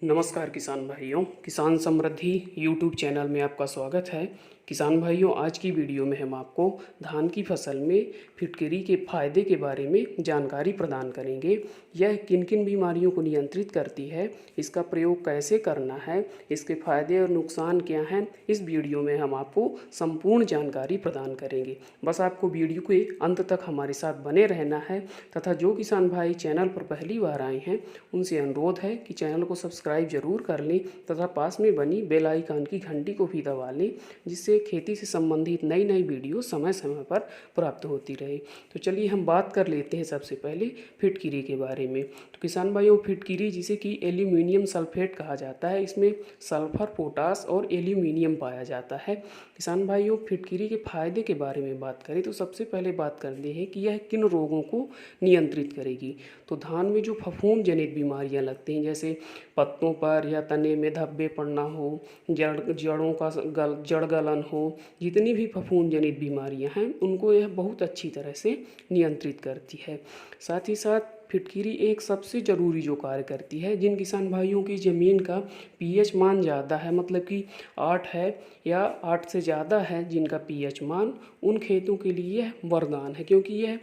नमस्कार किसान भाइयों, किसान समृद्धि यूट्यूब चैनल में आपका स्वागत है। किसान भाइयों, आज की वीडियो में हम आपको धान की फसल में फिटकरी के फायदे के बारे में जानकारी प्रदान करेंगे। यह किन किन बीमारियों को नियंत्रित करती है, इसका प्रयोग कैसे करना है, इसके फायदे और नुकसान क्या हैं, इस वीडियो में हम आपको संपूर्ण जानकारी प्रदान करेंगे। बस आपको वीडियो के अंत तक हमारे साथ बने रहना है तथा जो किसान भाई चैनल पर पहली बार आए हैं उनसे अनुरोध है कि चैनल को सब्सक्राइब जरूर कर लें तथा पास में बनी बेल आइकन की घंटी को भी दबा लें, जिससे खेती से संबंधित नई नई वीडियो समय समय पर प्राप्त होती रहे। तो चलिए हम बात कर लेते हैं सबसे पहले फिटकिरी के बारे में। तो किसान भाइयों, फिटकिरी जिसे कि एल्यूमिनियम सल्फेट कहा जाता है, इसमें सल्फर, पोटास और एल्यूमिनियम पाया जाता है। किसान भाइयों, फिटकिरी के फायदे के बारे में बात करें तो सबसे पहले बात करते हैं कि यह किन रोगों को नियंत्रित करेगी। तो धान में जो फफूंद जनित बीमारियां लगती हैं, जैसे पत्तों पर या तने में धब्बे पड़ना हो, जड़ों का जड़ गलन हो, जितनी भी फफूंद जनित बीमारियां हैं उनको यह बहुत अच्छी तरह से नियंत्रित करती है। साथ ही साथ फिटकिरी एक सबसे ज़रूरी जो कार्य करती है, जिन किसान भाइयों की ज़मीन का पीएच मान ज़्यादा है, मतलब कि 8 है या 8 से ज़्यादा है जिनका पीएच मान, उन खेतों के लिए यह वरदान है, क्योंकि यह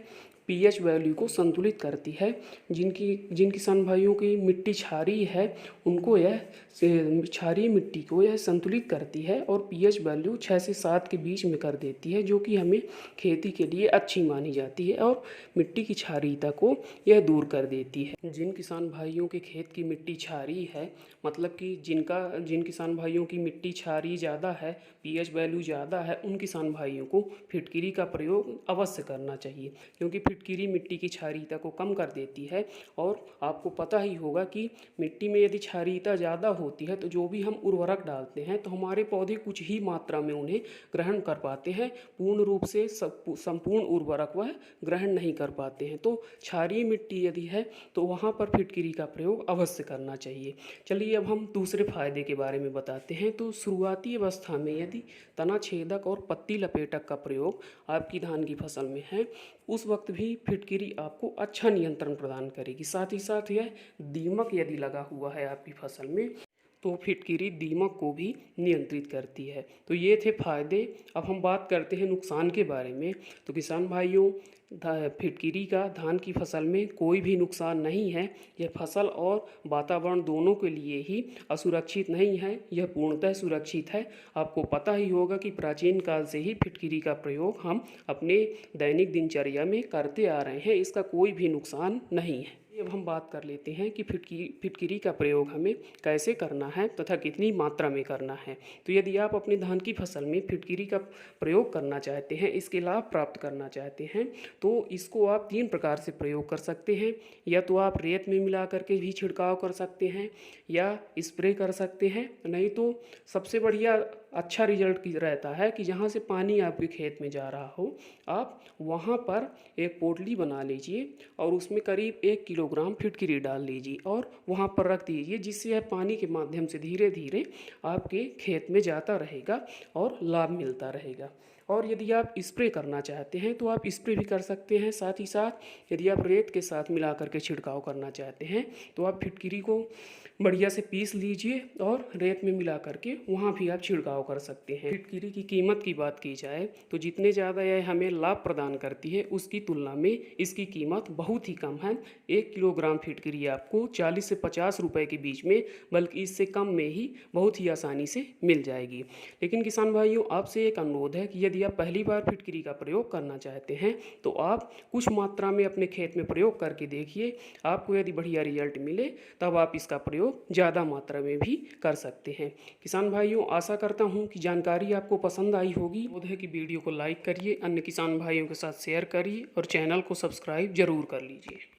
पीएच वैल्यू को संतुलित करती है। जिन किसान भाइयों की मिट्टी क्षारीय है उनको यह क्षारीय मिट्टी को यह संतुलित करती है और पीएच वैल्यू 6 से 7 के बीच में कर देती है, जो कि हमें खेती के लिए अच्छी मानी जाती है और मिट्टी की क्षारीयता को यह दूर कर देती है। जिन किसान भाइयों के खेत की मिट्टी क्षारीय है, मतलब कि जिन किसान भाइयों की मिट्टी क्षारीय ज़्यादा है, पीएच वैल्यू ज़्यादा है, उन किसान भाइयों को फिटकिरी का प्रयोग अवश्य करना चाहिए, क्योंकि फिटकिरी मिट्टी की क्षारीयता को कम कर देती है। और आपको पता ही होगा कि मिट्टी में यदि क्षारीयता ज़्यादा होती है तो जो भी हम उर्वरक डालते हैं तो हमारे पौधे कुछ ही मात्रा में उन्हें ग्रहण कर पाते हैं, पूर्ण रूप से संपूर्ण उर्वरक वह ग्रहण नहीं कर पाते हैं। तो क्षारीय मिट्टी यदि है तो वहाँ पर फिटकिरी का प्रयोग अवश्य करना चाहिए। चलिए अब हम दूसरे फायदे के बारे में बताते हैं। तो शुरुआती अवस्था में यदि तना छेदक और पत्ती लपेटक का प्रयोग आपकी धान की फसल में है, उस वक्त भी फिटकिरी आपको अच्छा नियंत्रण प्रदान करेगी। साथ ही साथ यह दीमक यदि लगा हुआ है आपकी फसल में तो फिटकिरी दीमक को भी नियंत्रित करती है। तो ये थे फायदे। अब हम बात करते हैं नुकसान के बारे में। तो किसान भाइयों, फिटकिरी का धान की फसल में कोई भी नुकसान नहीं है। यह फसल और वातावरण दोनों के लिए ही असुरक्षित नहीं है, यह पूर्णतः सुरक्षित है। आपको पता ही होगा कि प्राचीन काल से ही फिटकिरी का प्रयोग हम अपने दैनिक दिनचर्या में करते आ रहे हैं, इसका कोई भी नुकसान नहीं है। अब हम बात कर लेते हैं कि फिटकिरी का प्रयोग हमें कैसे करना है तथा कितनी मात्रा में करना है। तो यदि आप अपने धान की फसल में फिटकिरी का प्रयोग करना चाहते हैं, इसके लाभ प्राप्त करना चाहते हैं, तो इसको आप 3 प्रकार से प्रयोग कर सकते हैं। या तो आप रेत में मिला करके भी छिड़काव कर सकते हैं या स्प्रे कर सकते हैं, नहीं तो सबसे बढ़िया अच्छा रिजल्ट रहता है कि जहाँ से पानी आपके खेत में जा रहा हो, आप वहाँ पर एक पोटली बना लीजिए और उसमें करीब 1 किलोग्राम फिटकिरी डाल लीजिए और वहाँ पर रख दीजिए, जिससे यह पानी के माध्यम से धीरे धीरे आपके खेत में जाता रहेगा और लाभ मिलता रहेगा। और यदि आप स्प्रे करना चाहते हैं तो आप स्प्रे भी कर सकते हैं। साथ ही साथ यदि आप रेत के साथ मिला करके छिड़काव करना चाहते हैं तो आप फिटकिरी को बढ़िया से पीस लीजिए और रेत में मिला करके वहाँ भी आप छिड़काव कर सकते हैं। फिटकिरी की कीमत की बात की जाए तो जितने ज़्यादा यह हमें लाभ प्रदान करती है उसकी तुलना में इसकी कीमत बहुत ही कम है। 1 किलोग्राम फिटकिरी आपको 40 से 50 रुपए के बीच में, बल्कि इससे कम में ही बहुत ही आसानी से मिल जाएगी। लेकिन किसान भाइयों, आपसे एक अनुरोध है कि यदि आप पहली बार फिटकिरी का प्रयोग करना चाहते हैं तो आप कुछ मात्रा में अपने खेत में प्रयोग करके देखिए। आपको यदि बढ़िया रिजल्ट मिले तब आप इसका प्रयोग ज़्यादा मात्रा में भी कर सकते हैं। किसान भाइयों, आशा करता हूं कि जानकारी आपको पसंद आई होगी। अनुरोध है कि वीडियो को लाइक करिए, अन्य किसान भाइयों के साथ शेयर करिए और चैनल को सब्सक्राइब जरूर कर लीजिए।